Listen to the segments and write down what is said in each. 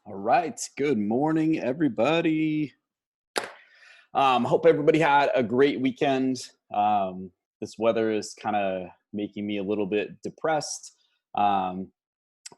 All right. Good morning, everybody. Hope everybody had a great weekend. This weather is kind of making me a little bit depressed, um,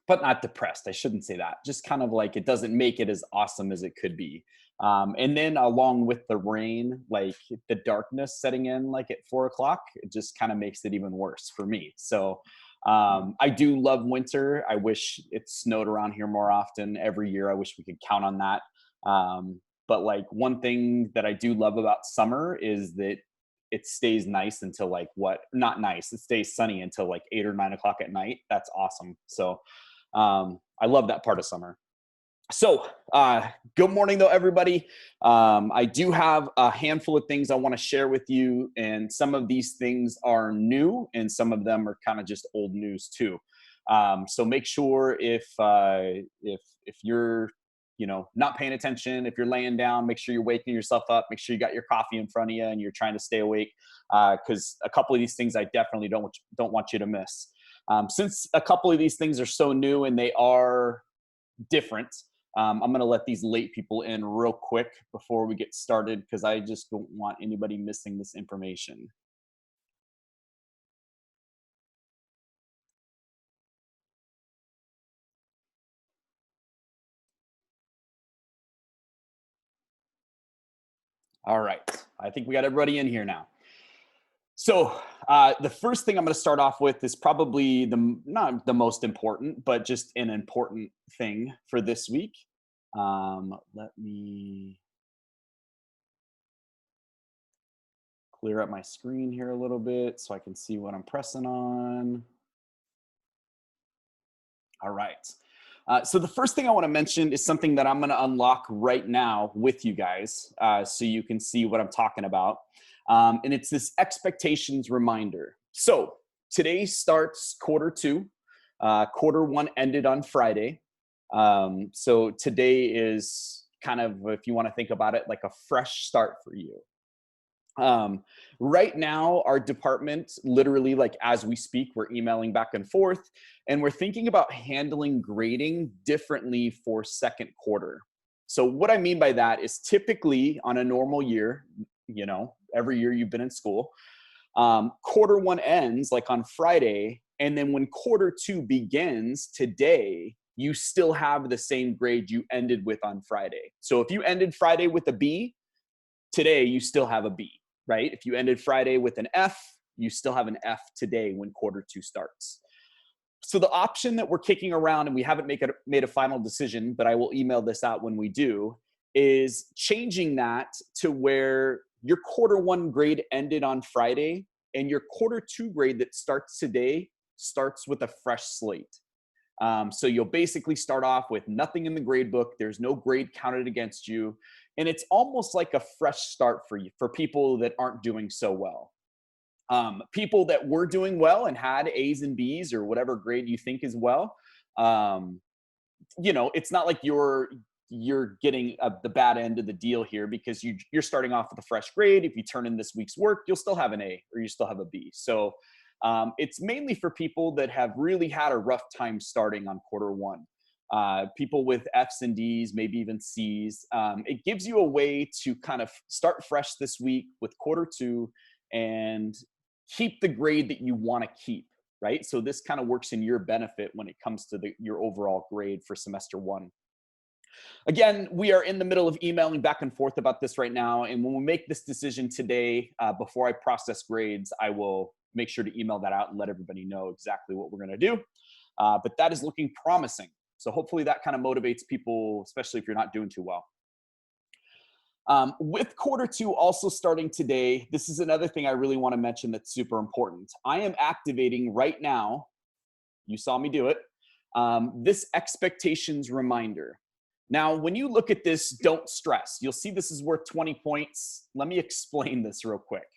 but not depressed. I shouldn't say that. Just kind of like it doesn't make it as awesome as it could be. And then along with the rain, like the darkness setting in, like at 4 o'clock, it just kind of makes it even worse for me. So I do love winter. I wish it snowed around here more often every year. I wish we could count on that. But like one thing that I do love about summer is that it stays nice until like what? Not nice. It stays sunny until like 8 or 9 o'clock at night. That's awesome. So I love that part of summer. So, good morning, though, everybody. I do have a handful of things I want to share with you, and some of these things are new, and some of them are kind of just old news too. So make sure if you're not paying attention, if you're laying down, make sure you're waking yourself up. Make sure you got your coffee in front of you and you're trying to stay awake, because a couple of these things I definitely don't want you to miss. Since a couple of these things are so new and they are different. I'm going to let these late people in real quick before we get started because I just don't want anybody missing this information. All right. I think we got everybody in here now. So the first thing I'm going to start off with is probably not the most important, but just an important thing for this week. Let me clear up my screen here a little bit so I can see what I'm pressing on. All right. So the first thing I want to mention is something that I'm going to unlock right now with you guys, so you can see what I'm talking about. And it's this expectations reminder. So today starts quarter two. Quarter one ended on Friday. So today is kind of, if you want to think about it, like a fresh start for you. Right now, our department, literally, like as we speak, we're emailing back and forth, and we're thinking about handling grading differently for second quarter. So, what I mean by that is typically on a normal year, every year you've been in school, quarter one ends like on Friday, and then when quarter two begins today, you still have the same grade you ended with on Friday. So, if you ended Friday with a B, today you still have a B. Right? If you ended Friday with an F, you still have an F today when quarter two starts. So the option that we're kicking around, and we haven't made a final decision, but I will email this out when we do, is changing that to where your quarter one grade ended on Friday and your quarter two grade that starts today starts with a fresh slate. So you'll basically start off with nothing in the grade book. There's no grade counted against you. And it's almost like a fresh start for you, for people that aren't doing so well. People that were doing well and had A's and B's or whatever grade you think is well, it's not like you're getting the bad end of the deal here, because you're starting off with a fresh grade. If you turn in this week's work, you'll still have an A or you still have a B. So it's mainly for people that have really had a rough time starting on quarter one. People with F's and D's, maybe even C's. It gives you a way to kind of start fresh this week with quarter two and keep the grade that you want to keep, right? So this kind of works in your benefit when it comes to your overall grade for semester one. Again, we are in the middle of emailing back and forth about this right now. And when we make this decision today, before I process grades, I will make sure to email that out and let everybody know exactly what we're going to do. But that is looking promising. So hopefully that kind of motivates people, especially if you're not doing too well. With quarter two also starting today, this is another thing I really want to mention that's super important. I am activating right now, you saw me do it, this expectations reminder. Now, when you look at this, don't stress. You'll see this is worth 20 points. Let me explain this real quick.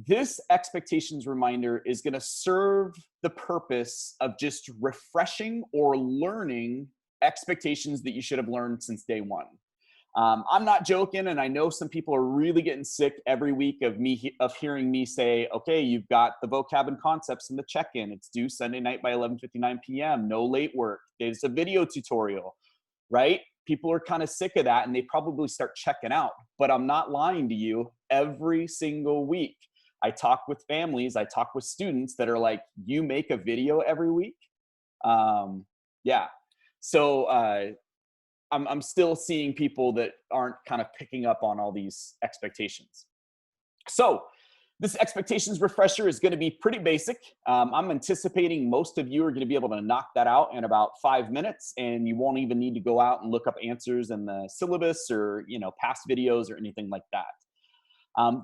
This expectations reminder is going to serve the purpose of just refreshing or learning expectations that you should have learned since day one. I'm not joking, and I know some people are really getting sick every week of hearing me say, okay, you've got the vocab and concepts in the check-in. It's due Sunday night by 11:59 p.m. No late work. There's a video tutorial. right? People are kind of sick of that and they probably start checking out. But I'm not lying to you. Every single week, I talk with families, I talk with students that are like, you make a video every week? Yeah. So I'm still seeing people that aren't kind of picking up on all these expectations. So this expectations refresher is going to be pretty basic. I'm anticipating most of you are going to be able to knock that out in about 5 minutes, and you won't even need to go out and look up answers in the syllabus or past videos or anything like that.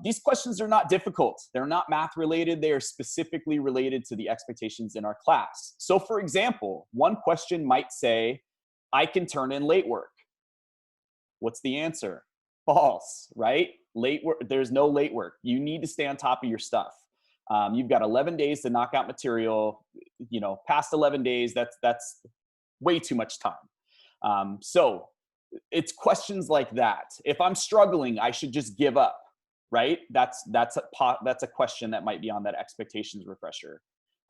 These questions are not difficult. They're not math related. They are specifically related to the expectations in our class. So for example, one question might say, I can turn in late work. What's the answer? False, right? Late work, there's no late work. You need to stay on top of your stuff. You've got 11 days to knock out material. Past 11 days, that's way too much time. So it's questions like that. If I'm struggling, I should just give up, right? That's a question that might be on that expectations refresher.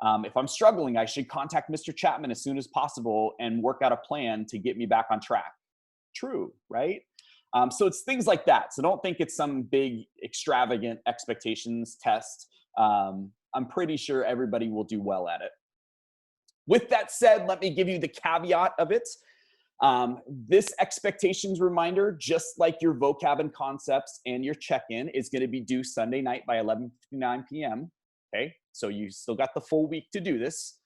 If I'm struggling, I should contact Mr. Chapman as soon as possible and work out a plan to get me back on track. True, right? So it's things like that. So don't think it's some big extravagant expectations test. I'm pretty sure everybody will do well at it. With that said, let me give you the caveat of it. This expectations reminder, just like your vocab and concepts and your check-in, is going to be due Sunday night by 11:59 p.m. Okay, so you still got the full week to do this.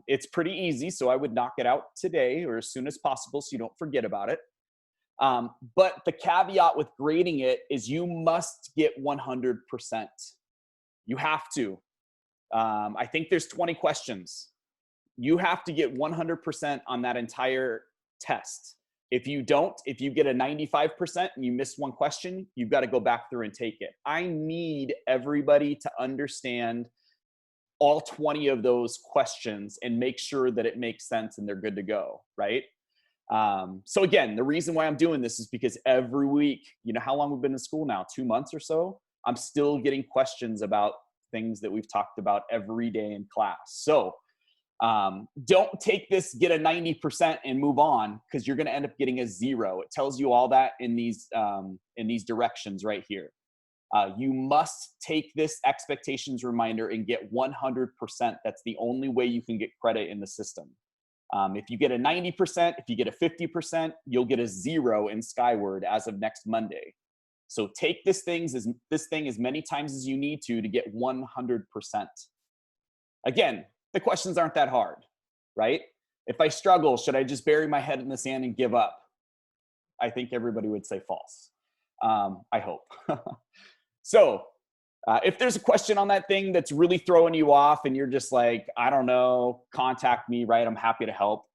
It's pretty easy, so I would knock it out today or as soon as possible so you don't forget about it. But the caveat with grading it is you must get 100%. You have to. I think there's 20 questions. You have to get 100% on that entire test. If you don't, if you get a 95% and you miss one question, you've got to go back through and take it. I need everybody to understand all 20 of those questions and make sure that it makes sense and they're good to go, right? So again, the reason why I'm doing this is because every week, how long we've been in school now, 2 months or so, I'm still getting questions about things that we've talked about every day in class. So don't take this, get a 90% and move on, because you're going to end up getting a 0. It tells you all that in these directions right here. You must take this expectations reminder and get 100%. That's the only way you can get credit in the system. If you get a 90%, if you get a 50%, you'll get a 0 in Skyward as of next Monday. So take this thing as many times as you need to get 100%. Again, the questions aren't that hard, right? If I struggle, should I just bury my head in the sand and give up? I think everybody would say false. I hope. So if there's a question on that thing that's really throwing you off and you're just like, I don't know, contact me, right? I'm happy to help.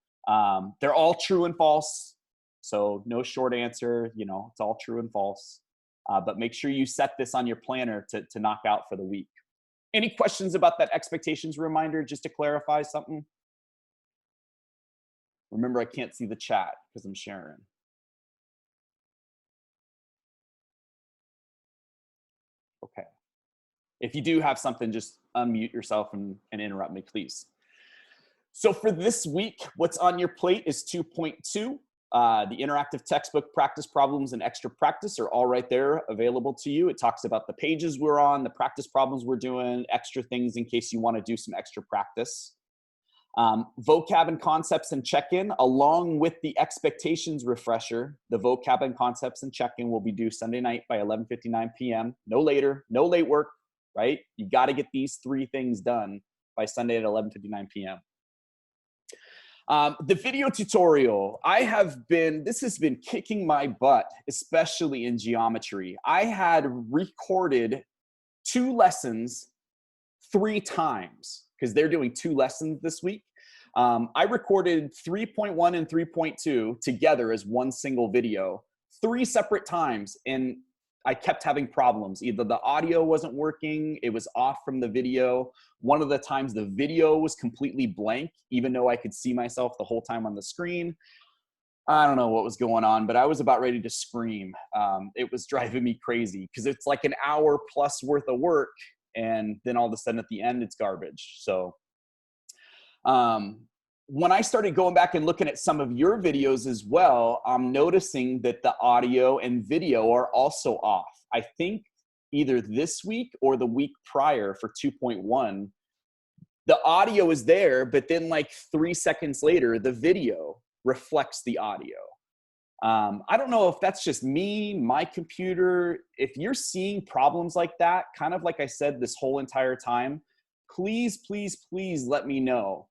They're all true and false. So no short answer, it's all true and false. But make sure you set this on your planner to knock out for the week. Any questions about that expectations reminder, just to clarify something? Remember, I can't see the chat because I'm sharing. Okay. If you do have something, just unmute yourself and interrupt me, please. So for this week, what's on your plate is 2.2. The interactive textbook practice problems and extra practice are all right there available to you. It talks about the pages we're on, the practice problems we're doing, extra things in case you want to do some extra practice. Vocab and concepts and check-in, along with the expectations refresher. The vocab and concepts and check-in will be due Sunday night by 11:59 p.m. No later, no late work, right? You got to get these 3 things done by Sunday at 11:59 p.m. The video tutorial, this has been kicking my butt, especially in geometry. I had recorded 2 lessons 3 times because they're doing 2 lessons this week. I recorded 3.1 and 3.2 together as one single video 3 separate times, and I kept having problems. Either the audio wasn't working, it was off from the video. One of the times the video was completely blank, even though I could see myself the whole time on the screen. I don't know what was going on, but I was about ready to scream. It was driving me crazy because it's like an hour plus worth of work, and then all of a sudden at the end, it's garbage. So when I started going back and looking at some of your videos as well, I'm noticing that the audio and video are also off. I think either this week or the week prior for 2.1, the audio is there, but then like 3 seconds later, the video reflects the audio. I don't know if that's just me, my computer. If you're seeing problems like that, kind of like I said this whole entire time, please, please, please let me know.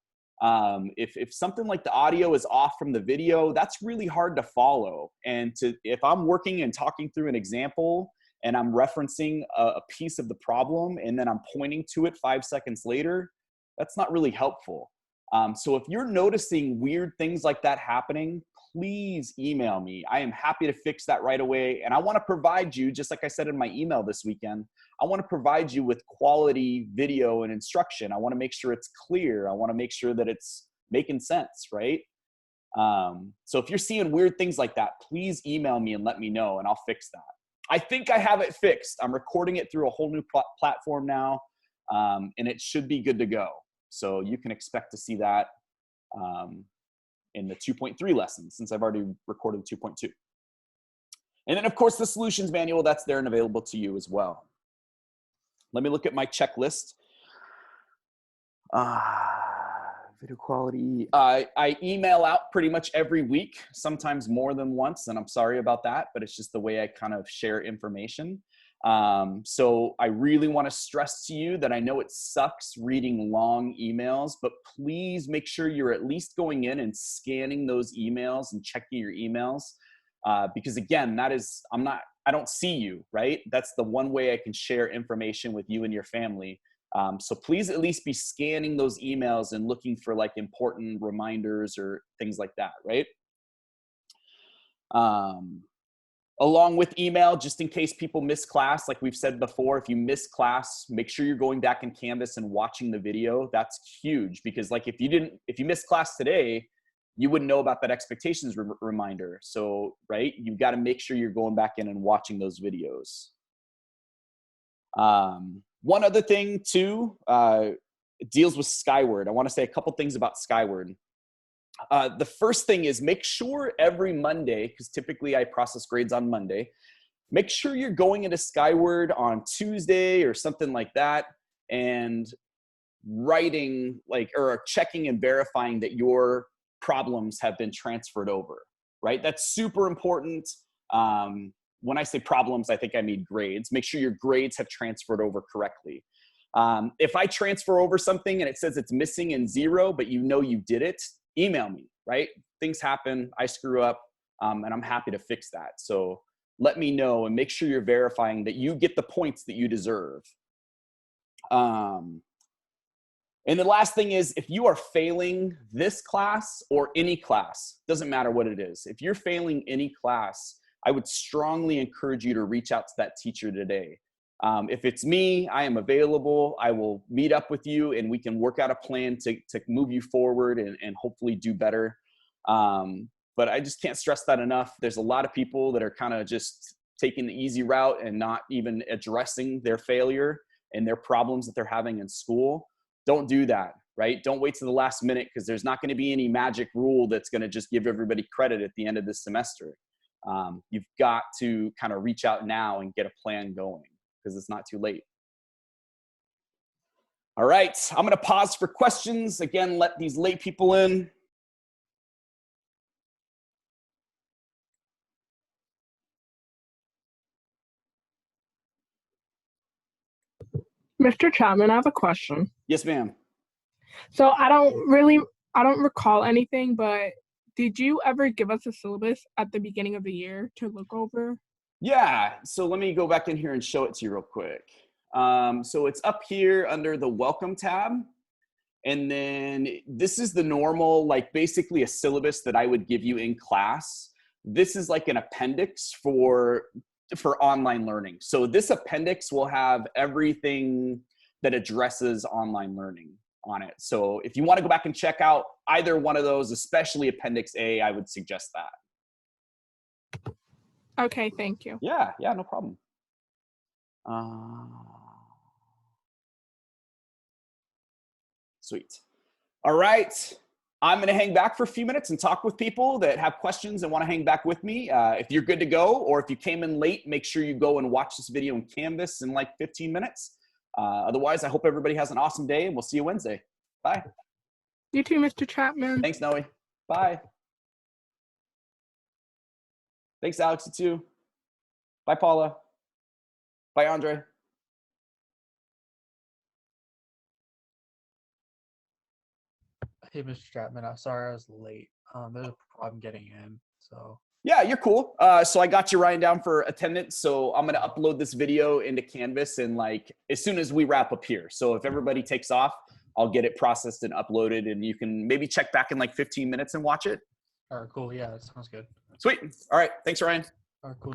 If something like the audio is off from the video, that's really hard to follow. And if I'm working and talking through an example and I'm referencing a piece of the problem and then I'm pointing to it 5 seconds later, that's not really helpful. So if you're noticing weird things like that happening, please email me. I am happy to fix that right away. And I want to provide you, just like I said in my email this weekend, I want to provide you with quality video and instruction. I want to make sure it's clear. I want to make sure that it's making sense, right? So if you're seeing weird things like that, please email me and let me know and I'll fix that. I think I have it fixed. I'm recording it through a whole new platform now, and it should be good to go. So you can expect to see that in the 2.3 lesson, since I've already recorded 2.2. And then of course the solutions manual, that's there and available to you as well. Let me look at my checklist. Video quality. I email out pretty much every week, sometimes more than once, and I'm sorry about that, but it's just the way I kind of share information. So I really want to stress to you that I know it sucks reading long emails, but please make sure you're at least going in and scanning those emails and checking your emails. Because again, I don't see you, right? That's the one way I can share information with you and your family. So please at least be scanning those emails and looking for like important reminders or things like that, right? Along with email, just in case people miss class, like we've said before, if you miss class, make sure you're going back in Canvas and watching the video. That's huge because like if you missed class today, you wouldn't know about that expectations reminder. So, right, you've got to make sure you're going back in and watching those videos. One other thing too, deals with Skyward. I want to say a couple things about Skyward. The first thing is make sure every Monday, because typically I process grades on Monday, make sure you're going into Skyward on Tuesday or something like that and writing or checking and verifying that your problems have been transferred over, right? That's super important. When I say problems, I think I mean grades. Make sure your grades have transferred over correctly. If I transfer over something and it says it's missing in 0, but you know you did it, email me, right? Things happen, I screw up, and I'm happy to fix that. So let me know and make sure you're verifying that you get the points that you deserve. And the last thing is, if you are failing this class or any class, doesn't matter what it is, if you're failing any class, I would strongly encourage you to reach out to that teacher today. If it's me, I am available. I will meet up with you and we can work out a plan to move you forward and hopefully do better. But I just can't stress that enough. There's a lot of people that are kind of just taking the easy route and not even addressing their failure and their problems that they're having in school. Don't do that, right? Don't wait to the last minute because there's not going to be any magic rule that's going to just give everybody credit at the end of this semester. You've got to kind of reach out now and get a plan going because it's not too late. All right, I'm going to pause for questions. Again, let these late people in. Mr. Chapman, I have a question. Yes, ma'am. So I don't recall anything, but did you ever give us a syllabus at the beginning of the year to look over? Yeah, so let me go back in here and show it to you real quick. So it's up here under the welcome tab. And then this is the normal, like basically a syllabus that I would give you in class. This is like an appendix for online learning. So this appendix will have everything that addresses online learning on it. So if you want to go back and check out either one of those, especially Appendix A, I would suggest that. Okay, thank you. Yeah, no problem. Sweet. All right. I'm going to hang back for a few minutes and talk with people that have questions and want to hang back with me. If you're good to go, or if you came in late, make sure you go and watch this video in Canvas in like 15 minutes. Otherwise, I hope everybody has an awesome day, and we'll see you Wednesday. Bye. You too, Mr. Chapman. Thanks, Noe. Bye. Thanks, Alex, you too. Bye, Paula. Bye, Andre. Hey, Mr. Chapman, I'm sorry I was late. There's a problem getting in, so. Yeah, you're cool. So I got you writing down for attendance. So I'm going to upload this video into Canvas and like as soon as we wrap up here. So if everybody takes off, I'll get it processed and uploaded, and you can maybe check back in like 15 minutes and watch it. All right, cool. Yeah, that sounds good. Sweet. All right. Thanks, Ryan. All right, cool.